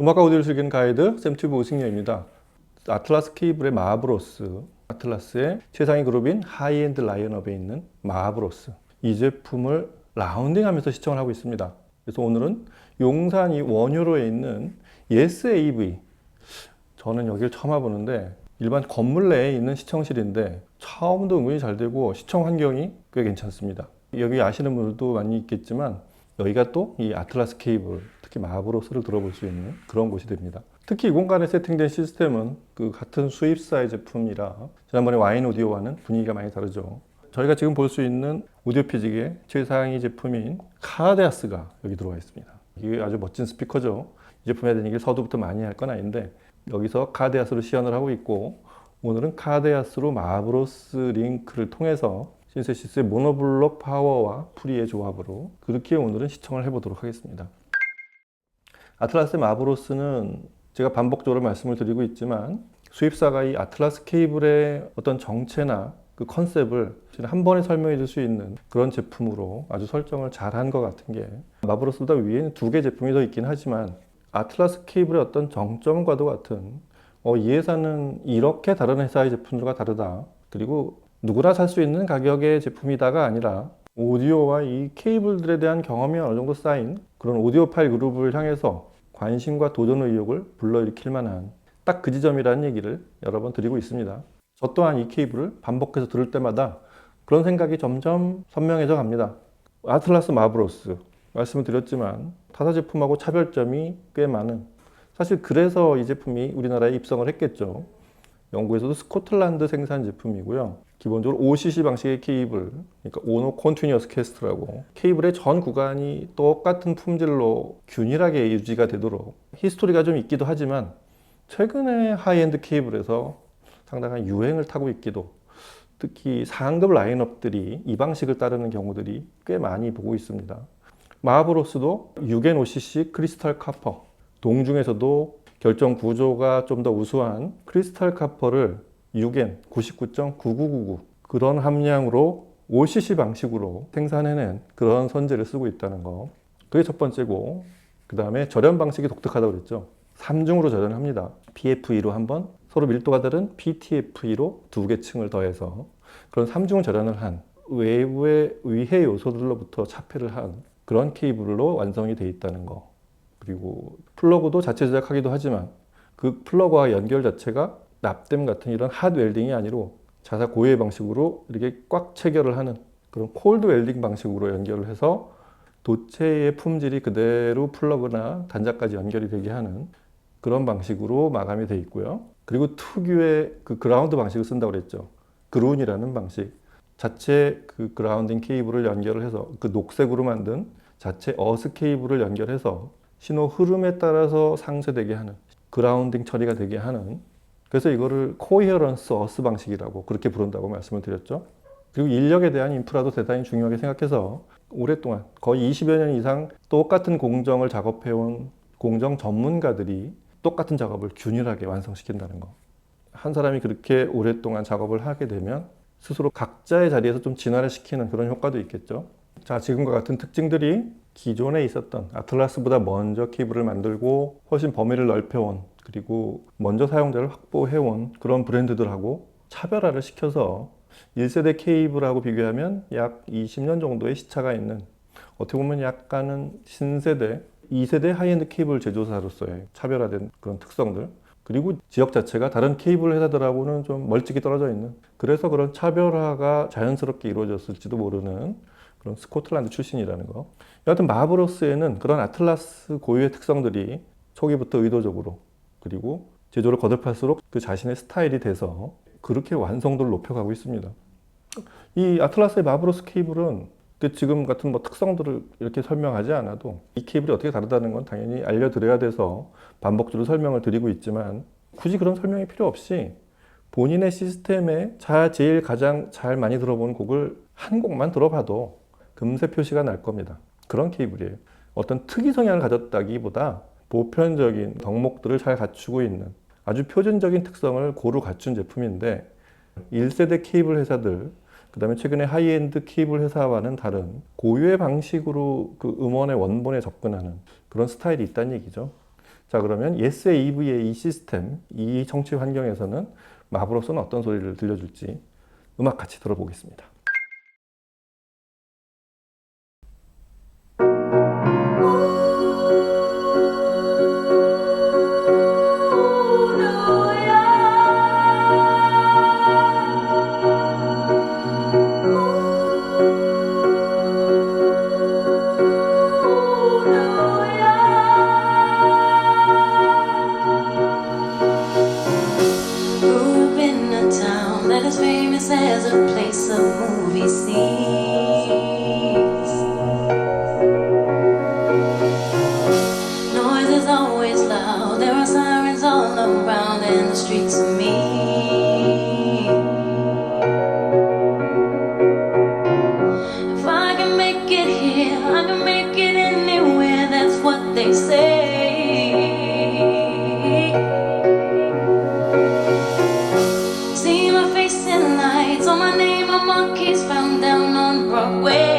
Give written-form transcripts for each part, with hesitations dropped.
음악과 오디오를 즐기는 가이드 샘튜브 오승려입니다. 아틀라스 케이블의 마하브로스, 아틀라스의 최상위 그룹인 하이엔드 라이언업에 있는 마하브로스, 이 제품을 라운딩하면서 시청을 하고 있습니다. 그래서 오늘은 용산 이 원효로에 있는 예스 AV, 저는 여기를 처음 와보는데 일반 건물 내에 있는 시청실인데 차음도 은근히 잘 되고 시청 환경이 꽤 괜찮습니다. 여기 아시는 분들도 많이 있겠지만 여기가 또 이 아틀라스 케이블, 특히 마하브로스를 들어볼 수 있는 그런 곳이 됩니다. 특히 이 공간에 세팅된 시스템은 그 같은 수입사의 제품이라 지난번에 와인 오디오와는 분위기가 많이 다르죠. 저희가 지금 볼 수 있는 오디오 피직의 최상위 제품인 카데아스가 여기 들어와 있습니다. 이게 아주 멋진 스피커죠. 이 제품에 대한 얘기를 서두부터 많이 할 건 아닌데 여기서 카데아스로 시연을 하고 있고, 오늘은 카데아스로 마하브로스 링크를 통해서 신세시스의 모노블록 파워와 프리의 조합으로 그렇게 오늘은 시청을 해보도록 하겠습니다. 아틀라스의 마하브로스는 제가 반복적으로 말씀을 드리고 있지만 수입사가 이 아틀라스 케이블의 어떤 정체나 그 컨셉을 한 번에 설명해 줄 수 있는 그런 제품으로 아주 설정을 잘한 것 같은 게, 마하브로스보다 위에는 두 개 제품이 더 있긴 하지만 아틀라스 케이블의 어떤 정점과도 같은 이 회사는 이렇게 다른 회사의 제품들과 다르다, 그리고 누구나 살 수 있는 가격의 제품이다가 아니라 오디오와 이 케이블들에 대한 경험이 어느 정도 쌓인 그런 오디오파일 그룹을 향해서 관심과 도전 의욕을 불러일으킬 만한 딱 그 지점이라는 얘기를 여러 번 드리고 있습니다. 저 또한 이 케이블을 반복해서 들을 때마다 그런 생각이 점점 선명해져 갑니다. 아틀라스 마하브로스 말씀을 드렸지만 타사 제품하고 차별점이 꽤 많은, 사실 그래서 이 제품이 우리나라에 입성을 했겠죠. 영국에서도 스코틀랜드 생산 제품이고요. 기본적으로 OCC 방식의 케이블, 그러니까 오노 컨티뉴어스 캐스트라고 케이블의 전 구간이 똑같은 품질로 균일하게 유지가 되도록 히스토리가 좀 있기도 하지만 최근에 하이엔드 케이블에서 상당한 유행을 타고 있기도, 특히 상급 라인업들이 이 방식을 따르는 경우들이 꽤 많이 보고 있습니다. 마하브로스도 6N5cc 크리스탈 카퍼, 동중에서도 결정 구조가 좀 더 우수한 크리스탈 카퍼를 6N 99.9999 그런 함량으로 5cc 방식으로 생산해낸 그런 선재를 쓰고 있다는 거, 그게 첫 번째고, 그 다음에 절연 방식이 독특하다고 그랬죠. 3중으로 절연을 합니다. PFE로 한번, 서로 밀도가 다른 PTFE로 두 개 층을 더해서 그런 3중 절연을 한, 외부의 위해 요소들로부터 차폐를 한 그런 케이블로 완성이 되어 있다는 거. 그리고 플러그도 자체 제작하기도 하지만 그 플러그와 연결 자체가 납땜 같은 이런 핫 웰딩이 아니고 자사 고유의 방식으로 이렇게 꽉 체결을 하는 그런 콜드 웰딩 방식으로 연결을 해서 도체의 품질이 그대로 플러그나 단자까지 연결이 되게 하는 그런 방식으로 마감이 되어 있고요. 그리고 특유의 그 그라운드 방식을 쓴다고 그랬죠. 그룬이라는 방식, 자체 그 그라운딩 케이블을 연결을 해서 그 녹색으로 만든 자체 어스 케이블을 연결해서 신호 흐름에 따라서 상쇄되게 하는, 그라운딩 처리가 되게 하는, 그래서 이거를 코헤런스 어스 방식이라고 그렇게 부른다고 말씀을 드렸죠. 그리고 인력에 대한 인프라도 대단히 중요하게 생각해서 오랫동안 거의 20여 년 이상 똑같은 공정을 작업해온 공정 전문가들이 똑같은 작업을 균일하게 완성시킨다는 거. 한 사람이 그렇게 오랫동안 작업을 하게 되면 스스로 각자의 자리에서 좀 진화를 시키는 그런 효과도 있겠죠. 자, 지금과 같은 특징들이 기존에 있었던 아틀라스보다 먼저 케이블을 만들고 훨씬 범위를 넓혀온, 그리고 먼저 사용자를 확보해온 그런 브랜드들하고 차별화를 시켜서 1세대 케이블하고 비교하면 약 20년 정도의 시차가 있는, 어떻게 보면 약간은 신세대, 2세대 하이엔드 케이블 제조사로서의 차별화된 그런 특성들, 그리고 지역 자체가 다른 케이블 회사들하고는 좀 멀찍이 떨어져 있는, 그래서 그런 차별화가 자연스럽게 이루어졌을지도 모르는 그런 스코틀랜드 출신이라는 거. 여하튼 마하브로스에는 그런 아틀라스 고유의 특성들이 초기부터 의도적으로, 그리고 제조를 거듭할수록 그 자신의 스타일이 돼서 그렇게 완성도를 높여가고 있습니다. 이 아틀라스의 마하브로스 케이블은 지금 같은 뭐 특성들을 이렇게 설명하지 않아도 이 케이블이 어떻게 다르다는 건 당연히 알려드려야 돼서 반복적으로 설명을 드리고 있지만, 굳이 그런 설명이 필요 없이 본인의 시스템에 제일 가장 잘 많이 들어본 곡을 한 곡만 들어봐도 금세 표시가 날 겁니다. 그런 케이블이에요. 어떤 특이 성향을 가졌다기보다 보편적인 덕목들을 잘 갖추고 있는 아주 표준적인 특성을 고루 갖춘 제품인데, 1세대 케이블 회사들, 그 다음에 최근에 하이엔드 케이블 회사와는 다른 고유의 방식으로 그 음원의 원본에 접근하는 그런 스타일이 있다는 얘기죠. 자, 그러면 예스의 EV의 이 시스템, 이 정치 환경에서는 마블로스는 어떤 소리를 들려줄지 음악 같이 들어보겠습니다. That is famous as a place of movie scenes. Noise is always loud. There are sirens all around, and the streets are mean. If I can make it here, I can make it anywhere. That's what they say. See my face in lights, on my name, my marquees found down on Broadway.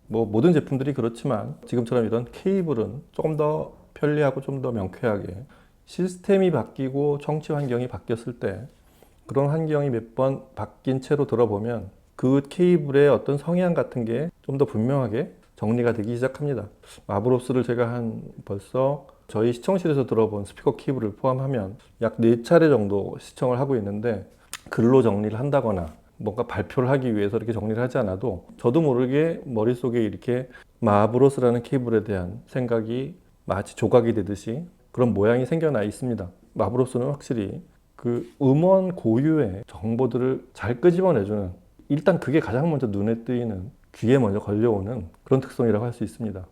뭐 모든 제품들이 그렇지만 지금처럼 이런 케이블은 조금 더 편리하고 좀 더 명쾌하게 시스템이 바뀌고 청취 환경이 바뀌었을 때 그런 환경이 몇 번 바뀐 채로 들어보면 그 케이블의 어떤 성향 같은 게 좀 더 분명하게 정리가 되기 시작합니다. 마브로스를 제가 한 벌써 저희 시청실에서 들어본 스피커 케이블을 포함하면 약 4차례 정도 시청을 하고 있는데 글로 정리를 한다거나 뭔가 발표를 하기 위해서 이렇게 정리를 하지 않아도 저도 모르게 머릿속에 이렇게 마브로스라는 케이블에 대한 생각이 마치 조각이 되듯이 그런 모양이 생겨나 있습니다. 마브로스는 확실히 그 음원 고유의 정보들을 잘 끄집어내주는, 일단 그게 가장 먼저 눈에 띄는, 귀에 먼저 걸려오는 그런 특성이라고 할 수 있습니다.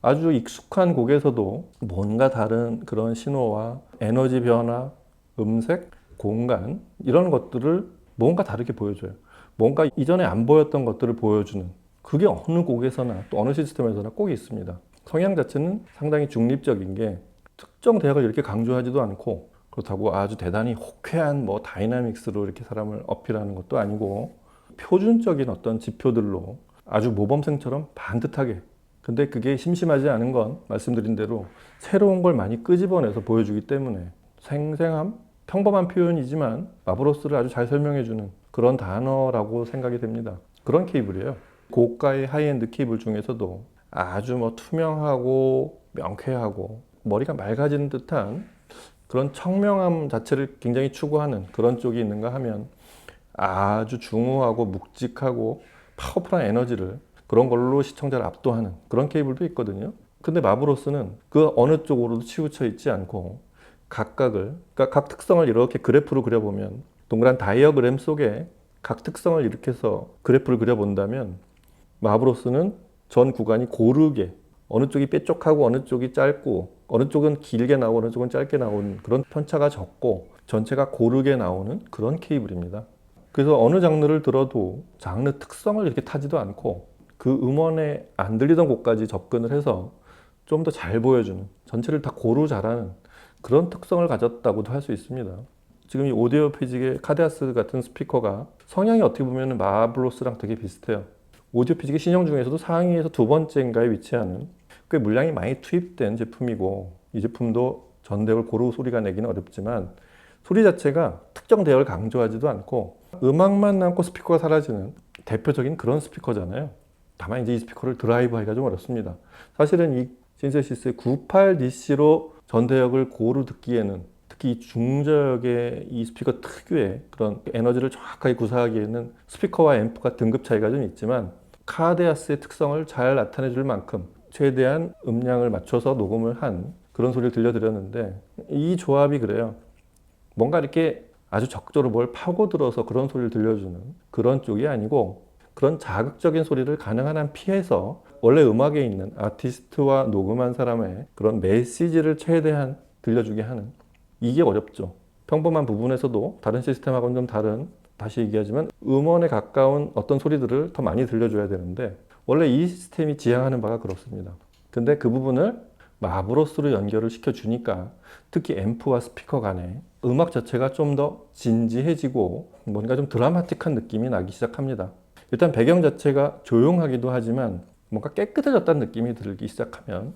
아주 익숙한 곡에서도 뭔가 다른 그런 신호와 에너지 변화, 음색, 공간 이런 것들을 뭔가 다르게 보여줘요. 뭔가 이전에 안 보였던 것들을 보여주는, 그게 어느 곡에서나 또 어느 시스템에서나 꼭 있습니다. 성향 자체는 상당히 중립적인 게 특정 대학을 이렇게 강조하지도 않고 그렇다고 아주 대단히 호쾌한 뭐 다이나믹스로 이렇게 사람을 어필하는 것도 아니고 표준적인 어떤 지표들로 아주 모범생처럼 반듯하게, 근데 그게 심심하지 않은 건 말씀드린 대로 새로운 걸 많이 끄집어내서 보여주기 때문에 생생함, 평범한 표현이지만 마브로스를 아주 잘 설명해주는 그런 단어라고 생각이 됩니다. 그런 케이블이에요. 고가의 하이엔드 케이블 중에서도 아주 뭐 투명하고 명쾌하고 머리가 맑아지는 듯한 그런 청명함 자체를 굉장히 추구하는 그런 쪽이 있는가 하면 아주 중후하고 묵직하고 파워풀한 에너지를 그런 걸로 시청자를 압도하는 그런 케이블도 있거든요. 근데 마브로스는 그 어느 쪽으로도 치우쳐 있지 않고 각각을, 그러니까 각 특성을 이렇게 그래프로 그려보면 동그란 다이어그램 속에 각 특성을 이렇게 해서 그래프를 그려본다면 마브로스는 전 구간이 고르게 어느 쪽이 뾰족하고 어느 쪽이 짧고 어느 쪽은 길게 나오고 어느 쪽은 짧게 나오는 그런 편차가 적고 전체가 고르게 나오는 그런 케이블입니다. 그래서 어느 장르를 들어도 장르 특성을 이렇게 타지도 않고 그 음원에 안 들리던 곳까지 접근을 해서 좀 더 잘 보여주는, 전체를 다 고루 잘하는 그런 특성을 가졌다고도 할 수 있습니다. 지금 이 오디오 피직의 카데아스 같은 스피커가 성향이 어떻게 보면 마블로스랑 되게 비슷해요. 오디오 피직의 신형 중에서도 상위에서 두 번째인가에 위치하는 꽤 물량이 많이 투입된 제품이고, 이 제품도 전 대역을 고루 소리가 내기는 어렵지만 소리 자체가 특정 대역을 강조하지도 않고 음악만 남고 스피커가 사라지는 대표적인 그런 스피커잖아요. 다만 이제 이 스피커를 드라이브 하기가 좀 어렵습니다. 사실은 이 신세시스의 98DC로 전 대역을 고루 듣기에는, 특히 이 중저역의 이 스피커 특유의 그런 에너지를 정확하게 구사하기에는 스피커와 앰프가 등급 차이가 좀 있지만 카데아스의 특성을 잘 나타내 줄 만큼 최대한 음량을 맞춰서 녹음을 한 그런 소리를 들려드렸는데, 이 조합이 그래요. 뭔가 이렇게 아주 적절히 뭘 파고들어서 그런 소리를 들려주는 그런 쪽이 아니고, 그런 자극적인 소리를 가능한 한 피해서 원래 음악에 있는 아티스트와 녹음한 사람의 그런 메시지를 최대한 들려주게 하는, 이게 어렵죠. 평범한 부분에서도 다른 시스템하고는 좀 다른, 다시 얘기하지만 음원에 가까운 어떤 소리들을 더 많이 들려줘야 되는데 원래 이 시스템이 지향하는 바가 그렇습니다. 근데 그 부분을 마브로스로 연결을 시켜주니까 특히 앰프와 스피커 간에 음악 자체가 좀 더 진지해지고 뭔가 좀 드라마틱한 느낌이 나기 시작합니다. 일단 배경 자체가 조용하기도 하지만 뭔가 깨끗해졌다는 느낌이 들기 시작하면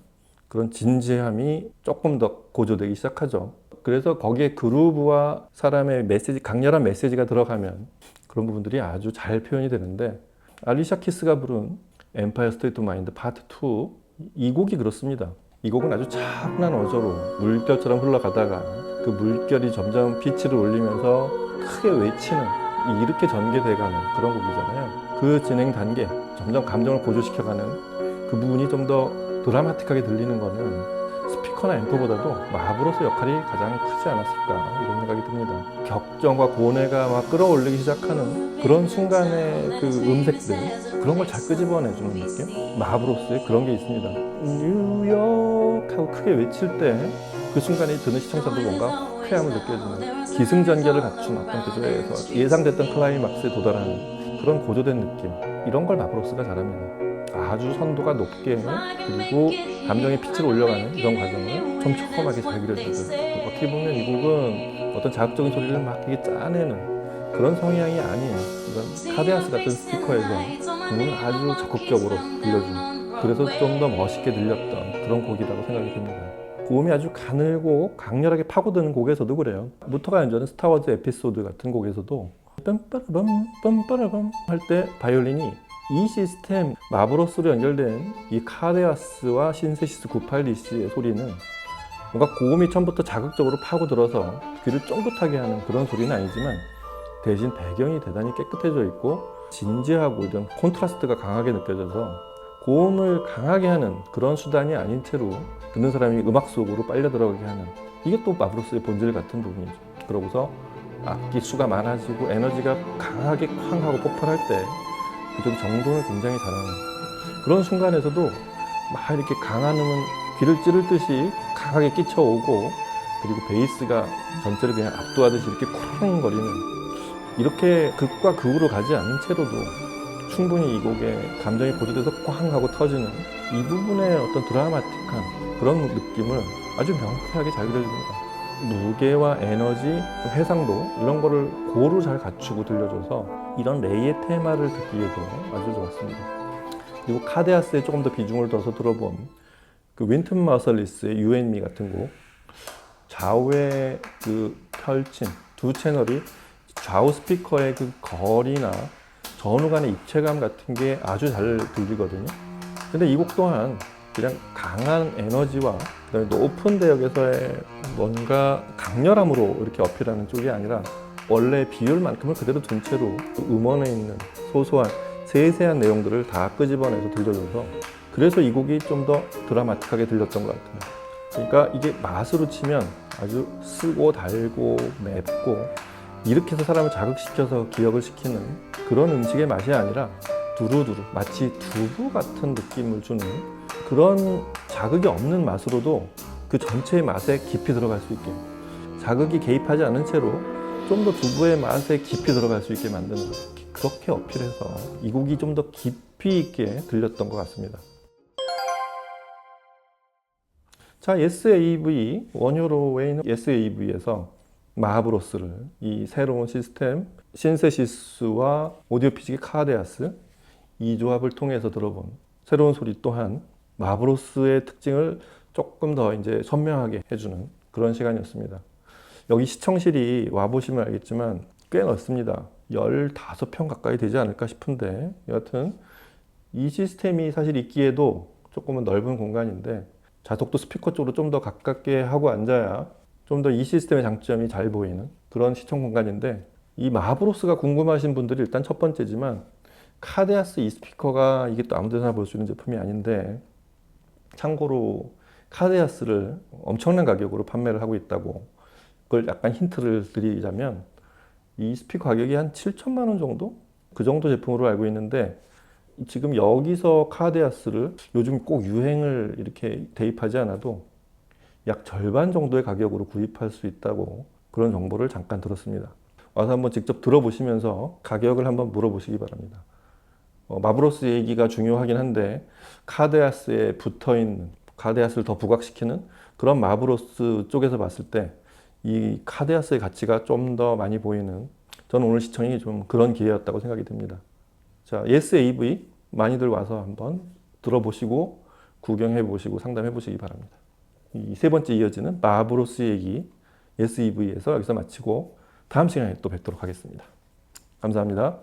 그런 진지함이 조금 더 고조되기 시작하죠. 그래서 거기에 그루브와 사람의 메시지, 강렬한 메시지가 들어가면 그런 부분들이 아주 잘 표현이 되는데, 알리샤 키스가 부른 엠파이어 스테이트 오브 마인드 파트 2, 이 곡이 그렇습니다. 이 곡은 아주 차분한 어조로 물결처럼 흘러가다가 그 물결이 점점 피치를 올리면서 크게 외치는, 이렇게 전개돼가는 그런 곡이잖아요. 그 진행 단계, 점점 감정을 고조시켜가는 그 부분이 좀 더 드라마틱하게 들리는 거는 스피커나 앰프보다도 마브로스 역할이 가장 크지 않았을까, 이런 생각이 듭니다. 격정과 고뇌가 막 끌어올리기 시작하는 그런 순간의 그 음색들, 그런 걸 잘 끄집어내주는 느낌? 마브로스에 그런 게 있습니다. 뉴욕 하고 크게 외칠 때 그 순간에 듣는 시청자도 뭔가 쾌함을 느껴지는, 기승전결을 갖춘 어떤 구조에서 예상됐던 클라이막스에 도달하는 그런 고조된 느낌, 이런 걸 마브로스가 잘합니다. 아주 선도가 높게, 그리고 감정의 피치를 올려가는 이런 과정을 촘촘하게 잘 그려주죠. 어떻게 보면 이 곡은 어떤 자극적인 소리를 막 이게 짜내는 그런 성향이 아닌, 이런 카데아스 같은 스피커에서 부분을 아주 적극적으로 들려준, 그래서 좀 더 멋있게 들렸던 그런 곡이라고 생각이 듭니다. 고음이 아주 가늘고 강렬하게 파고드는 곡에서도 그래요. 무터가 연주하는 스타워즈 에피소드 같은 곡에서도 빰빠라밤 빰빠라밤 할 때 바이올린이 이 시스템 마브로스로 연결된 이 카데아스와 신세시스 982C의 소리는 뭔가 고음이 처음부터 자극적으로 파고들어서 귀를 쫑긋하게 하는 그런 소리는 아니지만 대신 배경이 대단히 깨끗해져 있고 진지하고 이런 콘트라스트가 강하게 느껴져서 고음을 강하게 하는 그런 수단이 아닌 채로 듣는 사람이 음악 속으로 빨려 들어가게 하는, 이게 또 마브로스의 본질 같은 부분이죠. 그러고서 악기 수가 많아지고 에너지가 강하게 쾅 하고 폭발할 때 그때도 정돈을 굉장히 잘하는 그런 순간에서도 막 이렇게 강한 음은 귀를 찌를 듯이 강하게 끼쳐오고, 그리고 베이스가 전체를 그냥 압도하듯이 이렇게 쿵거리는, 이렇게 극과 극으로 가지 않는 채로도 충분히 이 곡에 감정이 고조돼서 꽝 하고 터지는 이 부분의 어떤 드라마틱한 그런 느낌을 아주 명쾌하게 잘 그려줍니다. 무게와 에너지, 해상도 이런 거를 고루 잘 갖추고 들려줘서 이런 레이의 테마를 듣기에도 아주 좋았습니다. 그리고 카데아스에 조금 더 비중을 둬서 들어본 그 윈튼 마설리스의 You and Me 같은 곡, 좌우의 그 펼친 두 채널이 좌우 스피커의 그 거리나 전후 간의 입체감 같은 게 아주 잘 들리거든요. 근데 이 곡 또한 그냥 강한 에너지와 그다음에 높은 대역에서의 뭔가 강렬함으로 이렇게 어필하는 쪽이 아니라 원래 비율만큼을 그대로 둔 채로 음원에 있는 소소한 세세한 내용들을 다 끄집어내서 들려줘서, 그래서 이 곡이 좀 더 드라마틱하게 들렸던 것 같아요. 그러니까 이게 맛으로 치면 아주 쓰고 달고 맵고 이렇게 해서 사람을 자극시켜서 기억을 시키는 그런 음식의 맛이 아니라 두루두루 마치 두부 같은 느낌을 주는 그런 자극이 없는 맛으로도 그 전체의 맛에 깊이 들어갈 수 있게, 자극이 개입하지 않은 채로 좀 더 두부의 맛에 깊이 들어갈 수 있게 만드는, 그렇게 어필해서 이 곡이 좀 더 깊이 있게 들렸던 것 같습니다. 자, SAV, 원효로에 있는 SAV에서 마하브로스를, 이 새로운 시스템 신세시스와 오디오 피지기 카데아스 이 조합을 통해서 들어본 새로운 소리 또한 마하브로스의 특징을 조금 더 이제 선명하게 해주는 그런 시간이었습니다. 여기 시청실이 와보시면 알겠지만 꽤 넓습니다. 15평 가까이 되지 않을까 싶은데, 여하튼 이 시스템이 사실 있기에도 조금은 넓은 공간인데 좌석도 스피커 쪽으로 좀 더 가깝게 하고 앉아야 좀 더 이 시스템의 장점이 잘 보이는 그런 시청 공간인데, 이 마하브로스가 궁금하신 분들이 일단 첫 번째지만 카데아스 이 스피커가 이게 또 아무 데나 볼 수 있는 제품이 아닌데, 참고로 카데아스를 엄청난 가격으로 판매를 하고 있다고, 그걸 약간 힌트를 드리자면 이 스피커 가격이 한 7천만 원 정도? 그 정도 제품으로 알고 있는데, 지금 여기서 카데아스를 요즘 꼭 유행을 이렇게 대입하지 않아도 약 절반 정도의 가격으로 구입할 수 있다고 그런 정보를 잠깐 들었습니다. 와서 한번 직접 들어보시면서 가격을 한번 물어보시기 바랍니다. 마브로스 얘기가 중요하긴 한데 카데아스에 붙어있는, 카데아스를 더 부각시키는 그런 마브로스 쪽에서 봤을 때 이 카데아스의 가치가 좀 더 많이 보이는, 저는 오늘 시청이 좀 그런 기회였다고 생각이 듭니다. 자, SAV 많이들 와서 한번 들어보시고 구경해 보시고 상담해 보시기 바랍니다. 이 세 번째 이어지는 마브로스 얘기 SEV에서 여기서 마치고 다음 시간에 또 뵙도록 하겠습니다. 감사합니다.